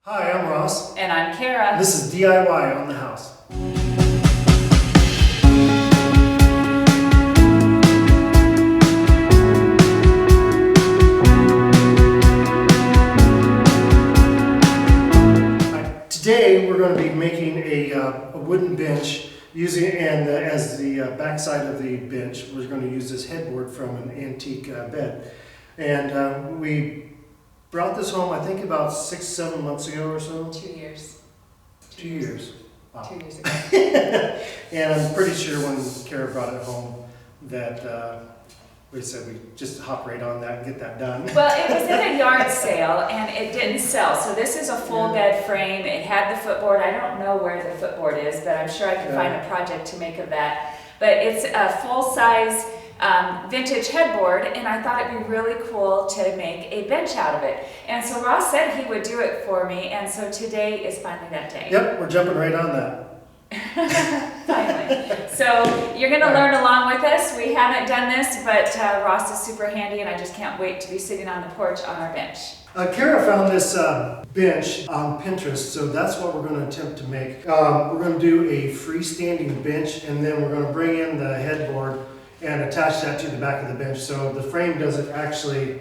Hi, I'm Ross. And I'm Kara. This is DIY on the house. Today we're going to be making a wooden bench using as the backside of the bench. We're going to use this headboard from an antique bed, and we brought this home, I think, about 6-7 months ago or so. 2 years. 2 years. Wow. 2 years ago. And I'm pretty sure when Kara brought it home that we said we just hop right on that and get that done. Well, it was in a yard sale and it didn't sell. So this is a full bed frame. It had the footboard. I don't know where the footboard is, but I'm sure I can find a project to make of that. But it's a full-size vintage headboard, and I thought it'd be really cool to make a bench out of it. And so Ross said he would do it for me, and so today is finally that day. Yep, we're jumping right on that. Finally. So you're going to learn along with us. We haven't done this, but Ross is super handy, and I just can't wait to be sitting on the porch on our bench. Kara found this bench on Pinterest, so that's what we're going to attempt to make. We're going to do a freestanding bench, and then we're going to bring in the headboard and attach that to the back of the bench. So the frame doesn't actually,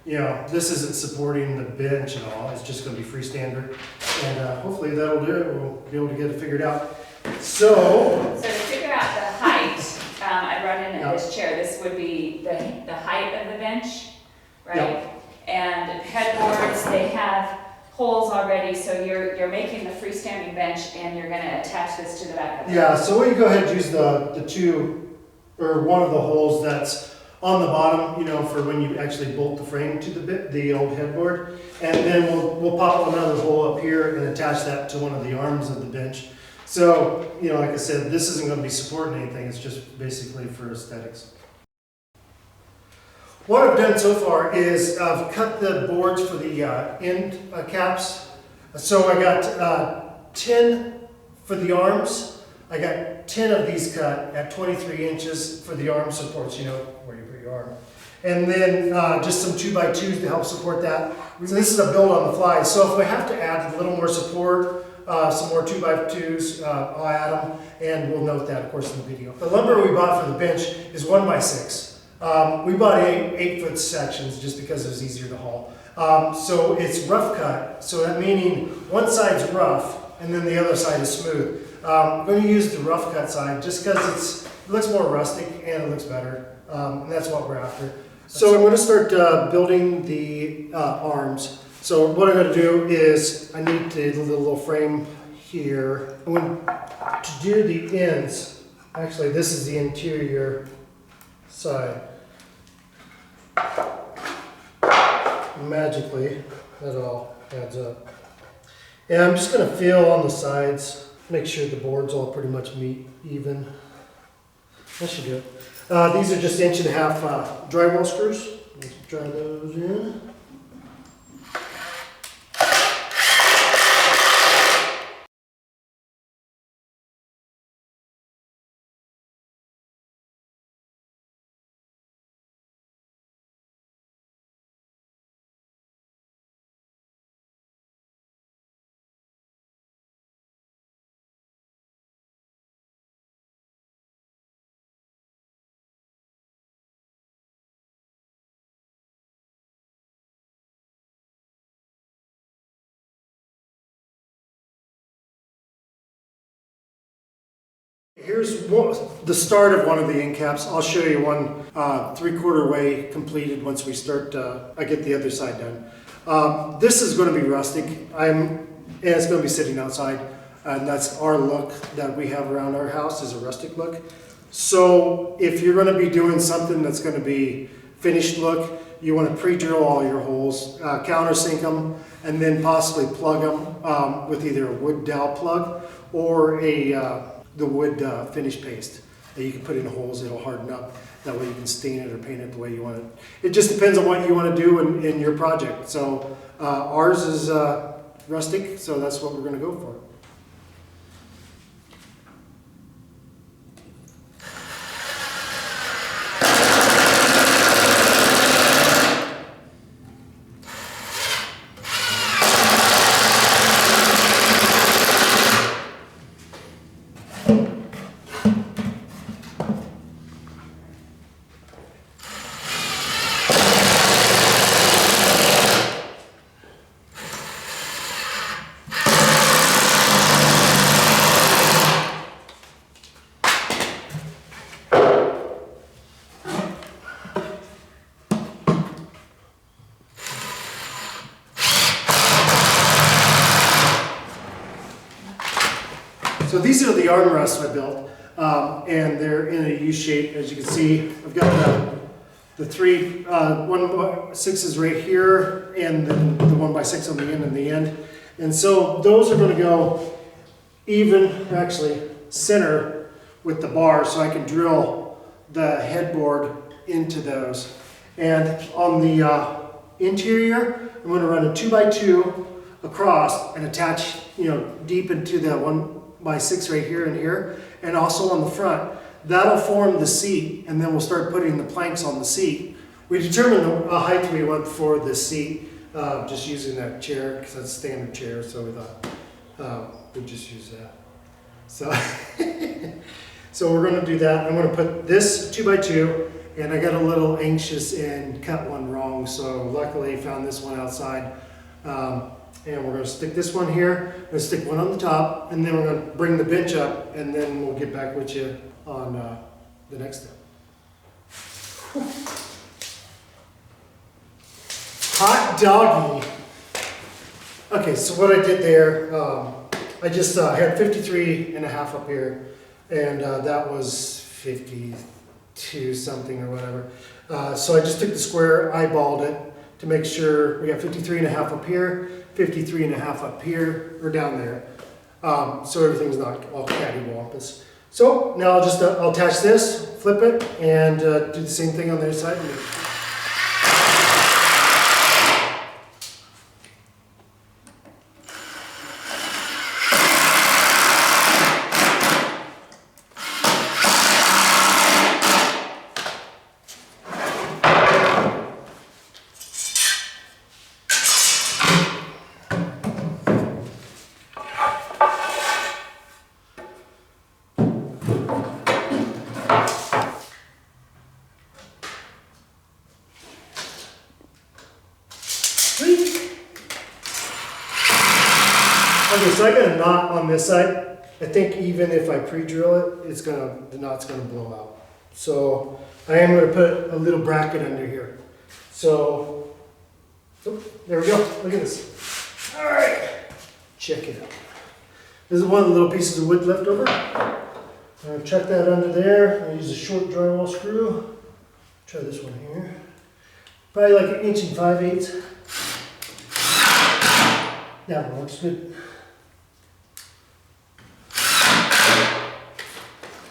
this isn't supporting the bench at all. It's just going to be freestander. And hopefully that'll do it. We'll be able to get it figured out. So to figure out the height, I brought in this chair. This would be the height of the bench, right? Yep. And headboards, they have holes already, so you're making the freestanding bench and you're going to attach this to the back of it. Yeah, so we go ahead and use the two, or one of the holes that's on the bottom, for when you actually bolt the frame to the old headboard. And then we'll pop another hole up here and attach that to one of the arms of the bench. So, like I said, this isn't going to be supporting anything. It's just basically for aesthetics. What I've done so far is I've cut the boards for the end caps. So I got 10 for the arms. I got 10 of these cut at 23 inches for the arm supports, where you put your arm. And then just some 2x2s to help support that. So this is a build on the fly. So if we have to add a little more support, some more 2x2s, I'll add them, and we'll note that, of course, in the video. The lumber we bought for the bench is 1x6. We bought 8-foot sections just because it was easier to haul. So it's rough cut, so that meaning one side's rough and then the other side is smooth. I'm going to use the rough cut side just because it looks more rustic and it looks better, and that's what we're after. So I'm going to start building the arms. So what I'm going to do is I need the little frame here. I'm going to do the ends. Actually, this is the interior side. Magically, that all adds up. And I'm just going to feel on the sides. Make sure the boards all pretty much meet even. That should do it. These are just 1.5-inch drywall screws. Let's try those in. Here's the start of one of the end caps. I'll show you one 3/4 way completed once we start. I get the other side done. This is going to be rustic. And it's going to be sitting outside, and that's our look that we have around our house is a rustic look. So if you're going to be doing something that's going to be finished look, you want to pre-drill all your holes, countersink them, and then possibly plug them with either a wood dowel plug or the wood finish paste that you can put in holes. It'll harden up. That way you can stain it or paint it the way you want it. It just depends on what you want to do in your project. So ours is rustic, so that's what we're going to go for. So these are the armrests I built, and they're in a U shape, as you can see. I've got the three 1x6s right here, and then the 1x6 on the end and the end. And so those are going to go even, actually center with the bar, so I can drill the headboard into those. And on the interior, I'm going to run a 2x2 across and attach, deep into the 1x6 right here and here, and also on the front. That'll form the seat, and then we'll start putting the planks on the seat. We determined the height we want for the seat, just using that chair, because that's a standard chair, so we thought we'd just use that. So, so we're going to do that. I'm going to put this 2x2, and I got a little anxious and cut one wrong, so luckily I found this one outside. And we're going to stick this one here, we're going to stick one on the top, and then we're going to bring the bench up, and then we'll get back with you on the next step. Hot doggy. Okay, so what I did there, I just had 53.5 up here, and that was 52 something or whatever. So I just took the square, eyeballed it to make sure we got 53.5 up here, 53.5 up here, or down there. So everything's not all cattywampus. So now I'll attach this, flip it, and do the same thing on the other side. Okay, so I got a knot on this side. I think even if I pre-drill it, the knot's gonna blow out. So I am gonna put a little bracket under here. So, there we go. Look at this. All right, check it out. This is one of the little pieces of wood left over. I'll chuck that under there. I'll use a short drywall screw. Try this one here. Probably like 1 5/8 inches. That one looks good.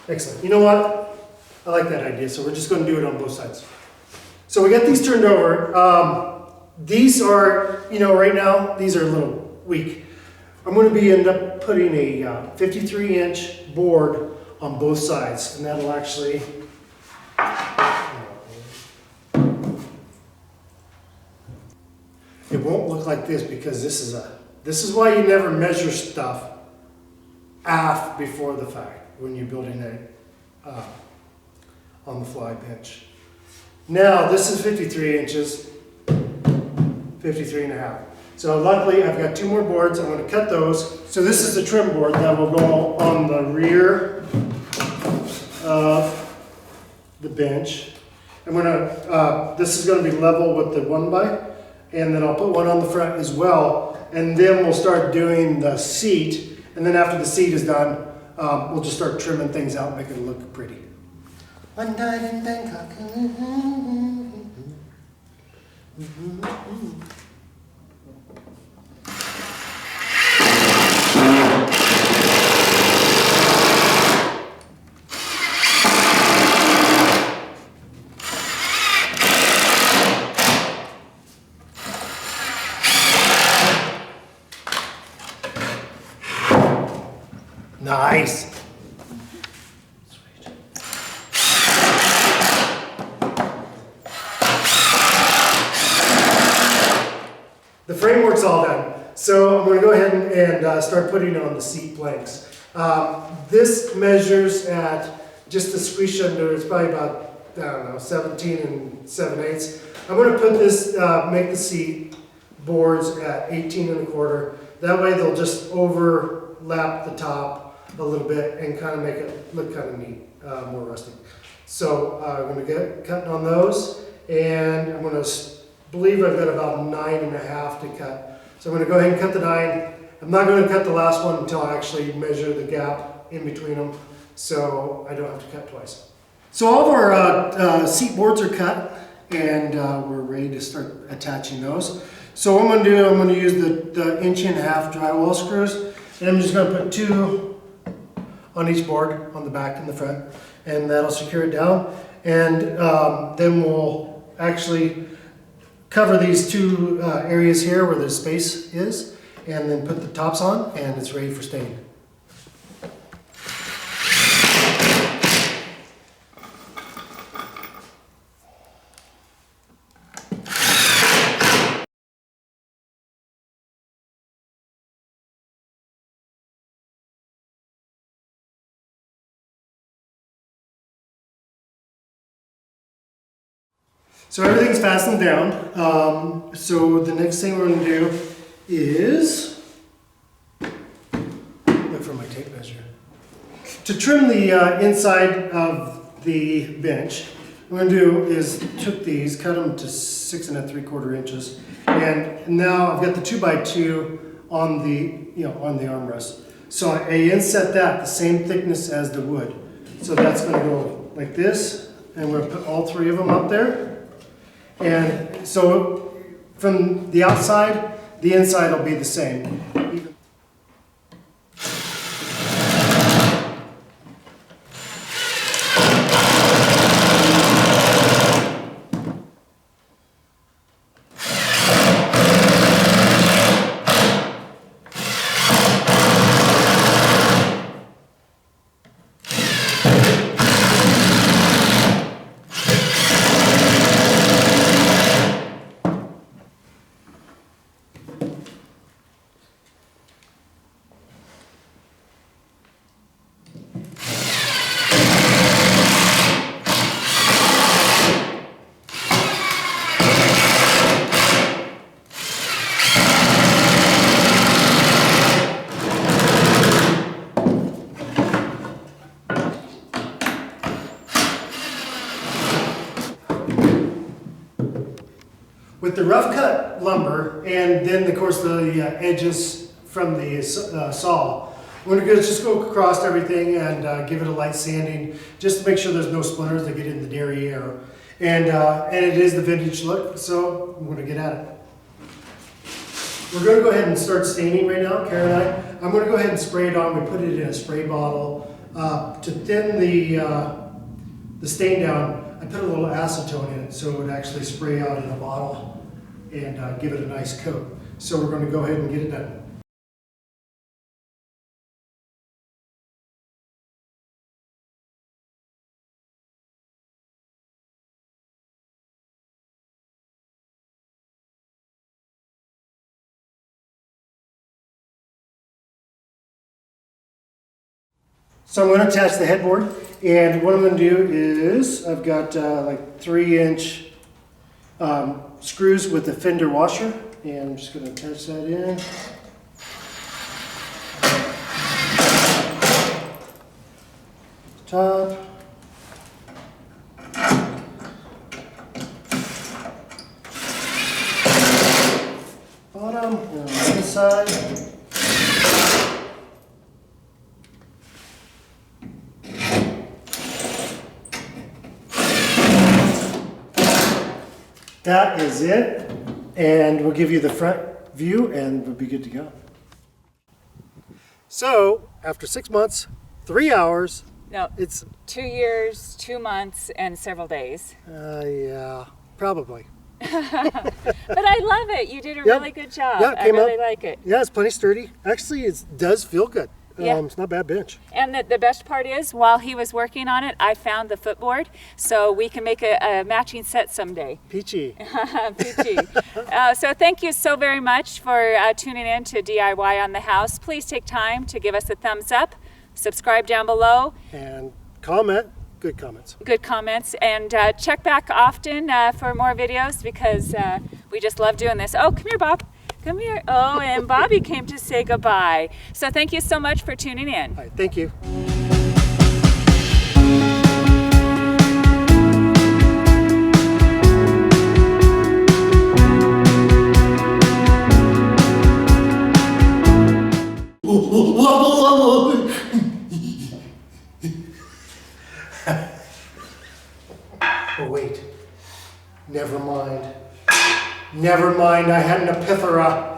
Excellent. You know what? I like that idea, so we're just going to do it on both sides. So we got these turned over. These are, right now, these are a little weak. I'm going to end up putting a 53-inch board on both sides, and that'll actually... It won't look like this because this is why you never measure stuff before the fact when you're building a on the fly bench. Now this is 53 inches, 53.5. So luckily I've got 2 more boards. I'm going to cut those. So this is the trim board that will go on the rear of the bench. This is going to be level with the 1x, and then I'll put one on the front as well. And then we'll start doing the seat. And then after the seat is done, we'll just start trimming things out, make it look pretty. One night in Bangkok. Nice. Sweet. The framework's all done. So I'm going to go ahead and start putting on the seat planks. This measures at just the squish under, it's probably about, 17 7/8. I'm going to put this, make the seat boards at 18 1/4. That way they'll just overlap the top a little bit and kind of make it look kind of neat, more rustic. So I'm going to get cutting on those, and I'm going to believe I've got about 9.5 to cut. So I'm going to go ahead and cut the 9. I'm not going to cut the last one until I actually measure the gap in between them, so I don't have to cut twice. So all of our seat boards are cut, and we're ready to start attaching those. So what I'm going to do, I'm going to use the 1.5" drywall screws, and I'm just going to put 2 on each board, on the back and the front, and that'll secure it down. And then we'll actually cover these 2 areas here where the space is, and then put the tops on, and it's ready for staying. So everything's fastened down. So the next thing we're going to do is look for my tape measure. To trim the inside of the bench, what I'm going to do is took these, cut them to 6 3/4 inches, and now I've got the 2x2 on the on the armrest. So I inset that the same thickness as the wood. So that's going to go like this, and we're going to put all 3 of them up there. And so from the outside, the inside will be the same. With the rough cut lumber, and then of course the edges from the saw, we're going to just go across everything and give it a light sanding, just to make sure there's no splinters that get in the derriere. And it is the vintage look, so I'm going to get at it. We're going to go ahead and start staining right now, Karen and I. I'm going to go ahead and spray it on. We put it in a spray bottle to thin the stain down. I put a little acetone in it so it would actually spray out in a bottle and give it a nice coat. So we're going to go ahead and get it done. So I'm going to attach the headboard, and what I'm going to do is I've got like 3-inch screws with the fender washer, and I'm just going to attach that in. Top. Bottom, and on this side. That is it, and we'll give you the front view and we'll be good to go. So, after 6 months, 3 hours, No, it's... 2 years, 2 months, and several days. Yeah, probably. But I love it. You did a really good job. Yeah, it I came really up. like it. Yeah, it's plenty sturdy. Actually, it does feel good. Yeah. It's not a bad bench. And the best part is, while he was working on it, I found the footboard, so we can make a matching set someday. Peachy. Peachy. So thank you so very much for tuning in to DIY on the House. Please take time to give us a thumbs up, subscribe down below. And comment. Good comments. Good comments, and check back often for more videos, because we just love doing this. Oh, come here, Bob. Come here. Oh, and Bobby came to say goodbye. So thank you so much for tuning in. All right, thank you. Never mind, I had an epiphora.